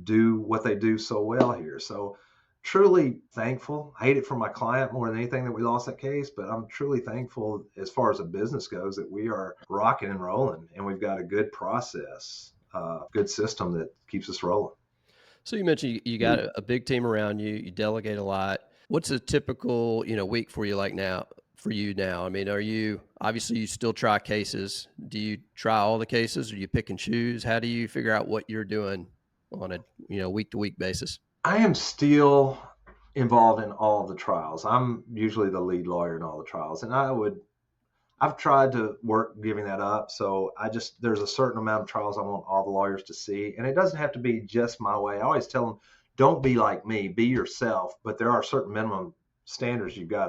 do what they do so well here. So truly thankful. I hate it for my client more than anything that we lost that case, but I'm truly thankful as far as the business goes that we are rocking and rolling, and we've got a good process, good system that keeps us rolling. So you mentioned you got a big team around you. You delegate a lot. What's a typical, week for you now? Are you, obviously you still try cases. Do you try all the cases, or do you pick and choose? How do you figure out what you're doing on a week to week basis? I am still involved in all of the trials. I'm usually the lead lawyer in all the trials, and I've tried to work giving that up. So there's a certain amount of trials I want all the lawyers to see, and it doesn't have to be just my way. I always tell them, don't be like me, be yourself, but there are certain minimum standards you've got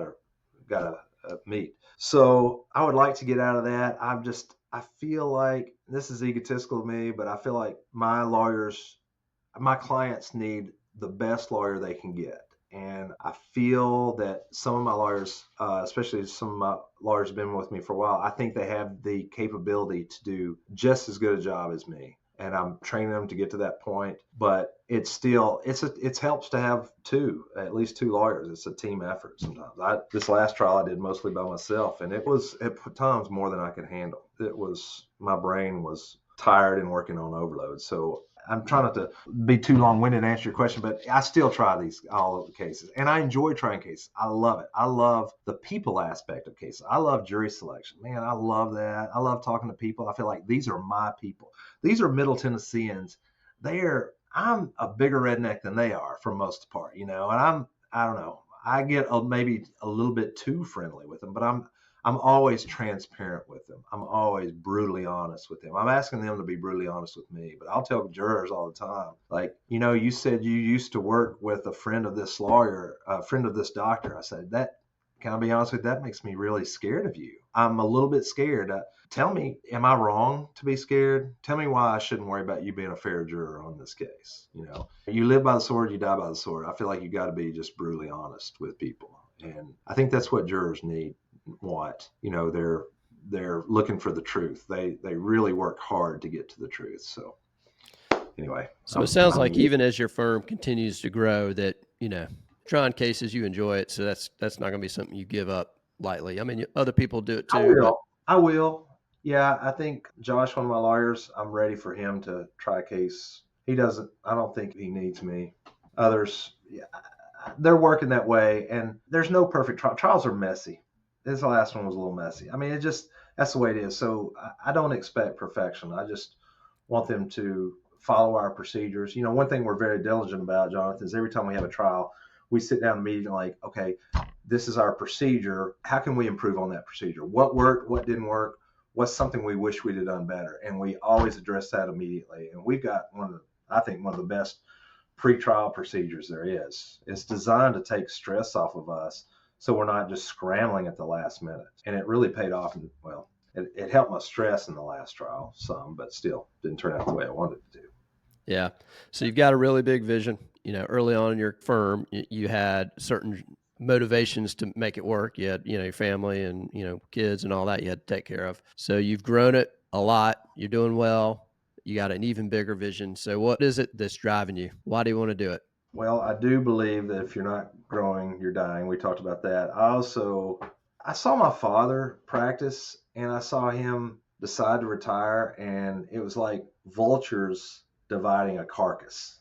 to meet. So I would like to get out of that. I feel like, this is egotistical of me, but I feel like my clients need the best lawyer they can get. And I feel that some of my lawyers, especially some of my lawyers have been with me for a while, I think they have the capability to do just as good a job as me. And I'm training them to get to that point. But it's still, it helps to have at least two lawyers. It's a team effort sometimes. This last trial I did mostly by myself, and it was at times more than I could handle. My brain was tired and working on overload. So I'm trying not to be too long-winded to answer your question, but I still try all of the cases, and I enjoy trying cases. I love it. I love the people aspect of cases. I love jury selection. Man, I love that. I love talking to people. I feel like these are my people. These are Middle Tennesseans. I'm a bigger redneck than they are for most part, and I don't know. I get maybe a little bit too friendly with them, but I'm always transparent with them. I'm always brutally honest with them. I'm asking them to be brutally honest with me, but I'll tell jurors all the time, like, you said you used to work with a friend of this lawyer, a friend of this doctor. I said, can I be honest with you? That makes me really scared of you. I'm a little bit scared. Tell me, am I wrong to be scared? Tell me why I shouldn't worry about you being a fair juror on this case. You live by the sword, you die by the sword. I feel like you got to be just brutally honest with people. And I think that's what jurors want. They're looking for the truth. They really work hard to get to the truth. So anyway. So it sounds like even as your firm continues to grow that, trying cases, you enjoy it. So that's not going to be something you give up lightly. I mean, other people do it too. I will. Yeah. I think Josh, one of my lawyers, I'm ready for him to try a case. I don't think he needs me. Others, yeah, they're working that way, and there's no perfect trial. Trials are messy. This last one was a little messy. I mean, that's the way it is. So I don't expect perfection. I just want them to follow our procedures. One thing we're very diligent about, Jonathan, is every time we have a trial, we sit down and meet and like, okay, this is our procedure. How can we improve on that procedure? What worked? What didn't work? What's something we wish we'd have done better? And we always address that immediately. And we've got I think one of the best pre-trial procedures there is. It's designed to take stress off of us so we're not just scrambling at the last minute. And it really paid off. And well, it helped my stress in the last trial some, but still didn't turn out the way I wanted it to. Yeah. So you've got a really big vision. Early on in your firm, you had certain motivations to make it work. You had, your family and, kids and all that you had to take care of. So you've grown it a lot. You're doing well. You got an even bigger vision. So what is it that's driving you? Why do you want to do it? Well, I do believe that if you're not growing, you're dying. We talked about that. I saw my father practice, and I saw him decide to retire, and it was like vultures dividing a carcass.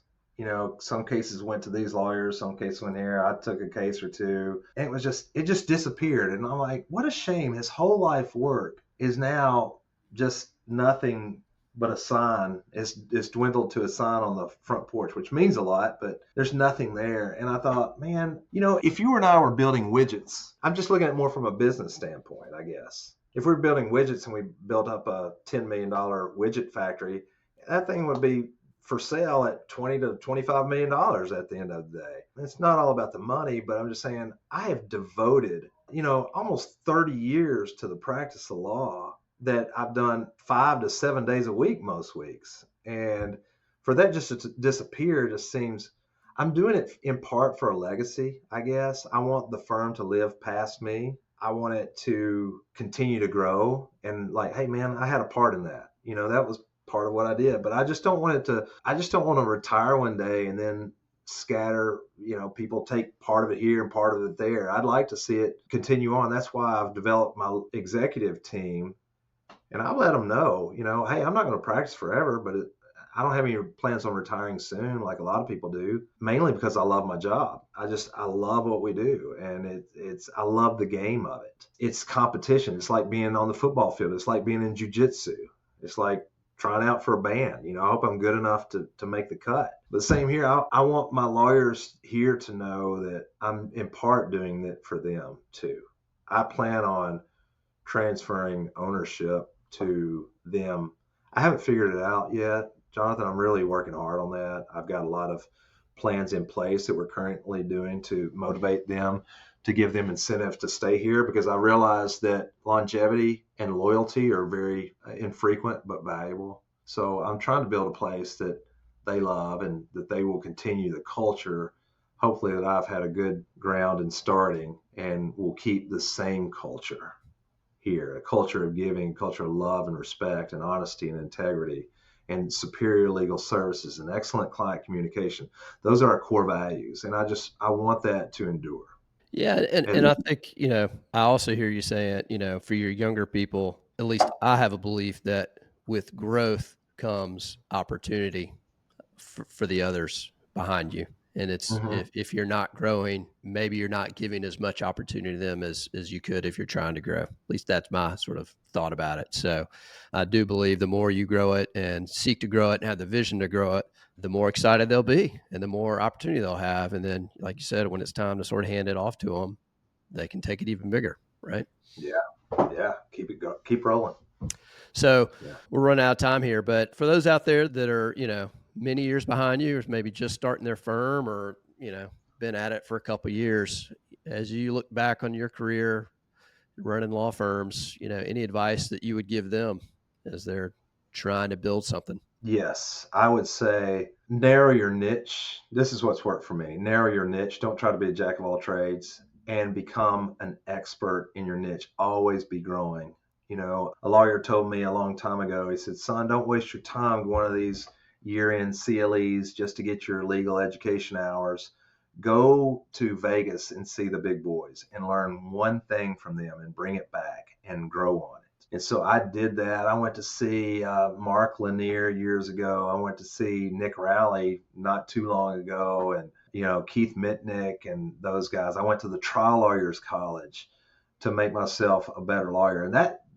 Some cases went to these lawyers, some cases went here. I took a case or two, and it just disappeared. And I'm like, what a shame. His whole life work is now just nothing but a sign. It's dwindled to a sign on the front porch, which means a lot, but there's nothing there. And I thought, man, if you and I were building widgets, I'm just looking at it more from a business standpoint, I guess. If we're building widgets and we built up a $10 million widget factory, that thing would be for sale at $20 to $25 million at the end of the day. It's not all about the money, but I'm just saying I have devoted, almost 30 years to the practice of law that I've done 5 to 7 days a week most weeks. And for that just to disappear just seems, I'm doing it in part for a legacy, I guess. I want the firm to live past me. I want it to continue to grow and like, hey man, I had a part in that. That was part of what I did, but I just don't want to retire one day and then scatter, people take part of it here and part of it there. I'd like to see it continue on. That's why I've developed my executive team. And I let them know, hey, I'm not going to practice forever, but I don't have any plans on retiring soon like a lot of people do, mainly because I love my job. I love what we do. And I love the game of it. It's competition. It's like being on the football field. It's like being in jujitsu. It's like trying out for a band. I hope I'm good enough to make the cut. But the same here, I want my lawyers here to know that I'm in part doing it for them too. I plan on transferring ownership to them. I haven't figured it out yet, Jonathan. I'm really working hard on that. I've got a lot of plans in place that we're currently doing to motivate them, to give them incentive to stay here, because I realize that longevity and loyalty are very infrequent but valuable. So I'm trying to build a place that they love and that they will continue the culture, hopefully that I've had a good ground in starting, and will keep the same culture here, a culture of giving, a culture of love and respect and honesty and integrity and superior legal services and excellent client communication. Those are our core values. And I want that to endure. Yeah. And I think, I also hear you saying, for your younger people, at least I have a belief that with growth comes opportunity for the others behind you. And it's if you're not growing, maybe you're not giving as much opportunity to them as you could if you're trying to grow. At least that's my sort of thought about it. So I do believe the more you grow it and seek to grow it and have the vision to grow it, the more excited they'll be and the more opportunity they'll have. And then, like you said, when it's time to sort of hand it off to them, they can take it even bigger, right? Yeah. Keep rolling. So we're running out of time here, but for those out there that are, many years behind you, or maybe just starting their firm, or been at it for a couple of years, as you look back on your career running law firms, any advice that you would give them as they're trying to build something? Yes, I would say narrow your niche. This is what's worked for me. Narrow your niche. Don't try to be a jack of all trades, and become an expert in your niche. Always be growing. A lawyer told me a long time ago, he said, son, don't waste your time going to these year-end CLEs just to get your legal education hours. Go to Vegas and see the big boys and learn one thing from them and bring it back and grow on it. And so I did that. I went to see Mark Lanier years ago. I went to see Nick Rowley not too long ago, and Keith Mitnick and those guys. I went to the Trial Lawyers College to make myself a better lawyer. And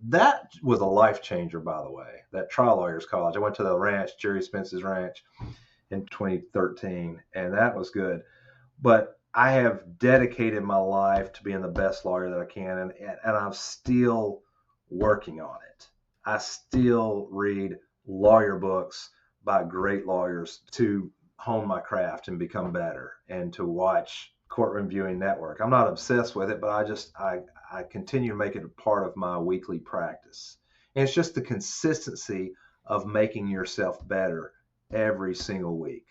that was a life changer, by the way, that trial lawyers college. I went to the ranch, Jerry Spence's ranch, in 2013, and that was good. But I have dedicated my life to being the best lawyer that I can, and I'm still working on it. I still read lawyer books by great lawyers to hone my craft and become better, and to watch Courtroom Viewing Network. I'm not obsessed with it, but I continue to make it a part of my weekly practice. And it's just the consistency of making yourself better every single week.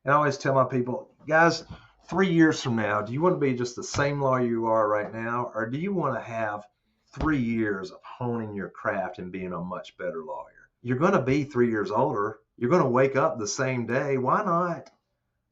And I always tell my people, guys, 3 years from now, do you want to be just the same lawyer you are right now, or do you want to have 3 years of honing your craft and being a much better lawyer? You're going to be 3 years older. You're going to wake up the same day. Why not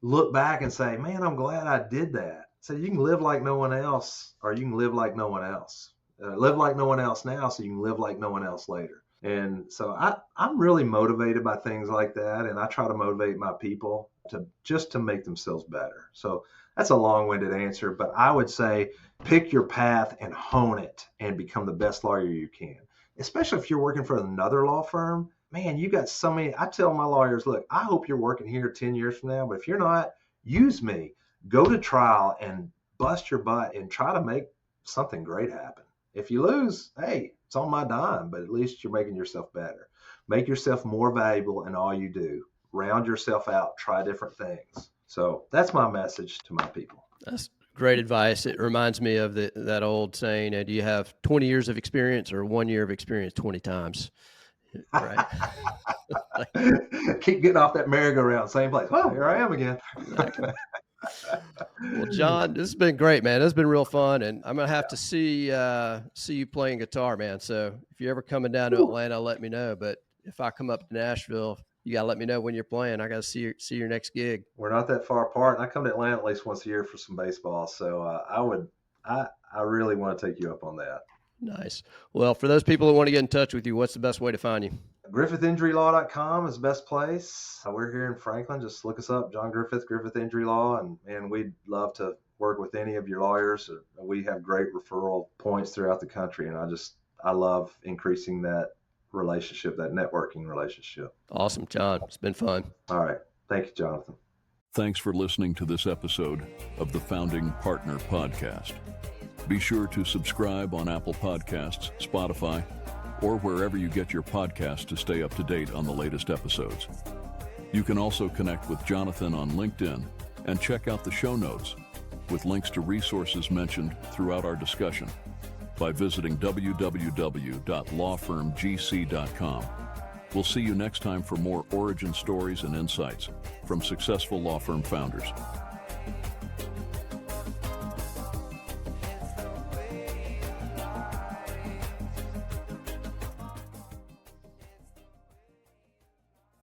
look back and say, man, I'm glad I did that. So you can live like no one else, or you can live like no one else. Live like no one else now so you can live like no one else later. And so I'm really motivated by things like that, and I try to motivate my people to make themselves better. So that's a long-winded answer, but I would say pick your path and hone it and become the best lawyer you can. Especially if you're working for another law firm, man, you got so many. I tell my lawyers, look, I hope you're working here 10 years from now, but if you're not, use me. Go to trial and bust your butt and try to make something great happen. If you lose, hey, it's on my dime, but at least you're making yourself better. Make yourself more valuable in all you do. Round yourself out, try different things. So that's my message to my people. That's great advice. It reminds me of that old saying, do you have 20 years of experience or 1 year of experience 20 times? Right. Keep getting off that merry-go-round, same place. Well, here I am again. Exactly. Well, John, this has been great, man. It's been real fun, and I'm gonna have to see you playing guitar, man. So if you're ever coming down to Atlanta, let me know. But if I come up to Nashville, you gotta let me know when you're playing. I gotta see your next gig. We're not that far apart, and I come to Atlanta at least once a year for some baseball. So I really want to take you up on that. Nice. Well, for those people that want to get in touch with you, what's the best way to find you? GriffithInjuryLaw.com is the best place. We're here in Franklin. Just look us up, John Griffith, Griffith Injury Law, and we'd love to work with any of your lawyers. We have great referral points throughout the country, and I love increasing that relationship, that networking relationship. Awesome, John. It's been fun. All right. Thank you, Jonathan. Thanks for listening to this episode of the Founding Partner Podcast. Be sure to subscribe on Apple Podcasts, Spotify, or wherever you get your podcasts to stay up to date on the latest episodes. You can also connect with Jonathan on LinkedIn and check out the show notes with links to resources mentioned throughout our discussion by visiting www.lawfirmgc.com. We'll see you next time for more origin stories and insights from successful law firm founders.